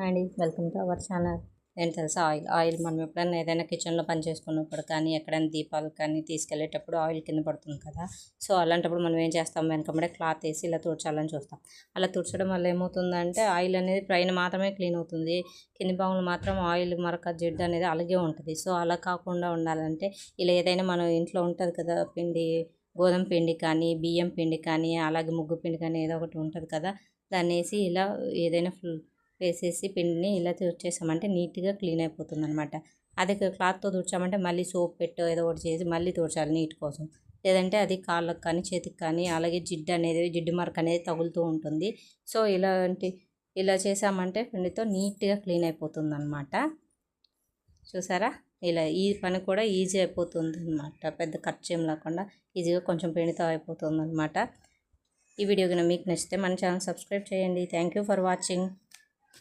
అండి welcome to our channel. నేను తెలుసా ఆయిల్ మనం ఎప్పుడైనా ఏదైనా కిచెన్లో పని చేసుకున్నప్పుడు కానీ ఎక్కడైనా దీపాలు కానీ తీసుకెళ్ళేటప్పుడు ఆయిల్ కింద పడుతుంది కదా. సో అలాంటప్పుడు మనం ఏం చేస్తాం, వెనకబడే క్లాత్ వేసి ఇలా తుడచాలని చూస్తాం. అలా తుడచడం వల్ల ఏమవుతుందంటే ఆయిల్ అనేది పైన మాత్రమే క్లీన్ అవుతుంది, కింది భాగంలో మాత్రం ఆయిల్ మరక జిడ్డు అనేది అలాగే ఉంటుంది. సో అలా కాకుండా ఉండాలంటే ఇలా ఏదైనా మనం ఇంట్లో ఉంటుంది కదా, పిండి గోధుమ పిండి కానీ బియ్యం పిండి కానీ అలాగే ముగ్గు పిండి కానీ ఏదో ఒకటి ఉంటుంది కదా, దాన్ని వేసి ఇలా ఏదైనా వేసేసి పిండిని ఇలా తుడిచేసామంటే నీట్గా క్లీన్ అయిపోతుంది అనమాట. అదే క్లాత్తో తుడిచామంటే మళ్ళీ సోప్ పెట్టో ఏదో ఒకటి చేసి మళ్ళీ తుడచాలి నీట్ కోసం. లేదంటే అది కాళ్ళకు కానీ చేతికి కానీ అలాగే జిడ్డు మరక అనేది తగులుతూ ఉంటుంది. సో ఇలా చేసామంటే పిండితో నీట్గా క్లీన్ అయిపోతుంది అనమాట. చూసారా, ఇలా ఈ పని కూడా ఈజీ అయిపోతుంది అనమాట. పెద్ద ఖర్చు ఏం లేకుండా ఈజీగా కొంచెం పిండితో అయిపోతుంది అనమాట. ఈ వీడియో కనుక మీకు నచ్చితే మన ఛానల్ సబ్స్క్రైబ్ చేయండి. Thank you for watching.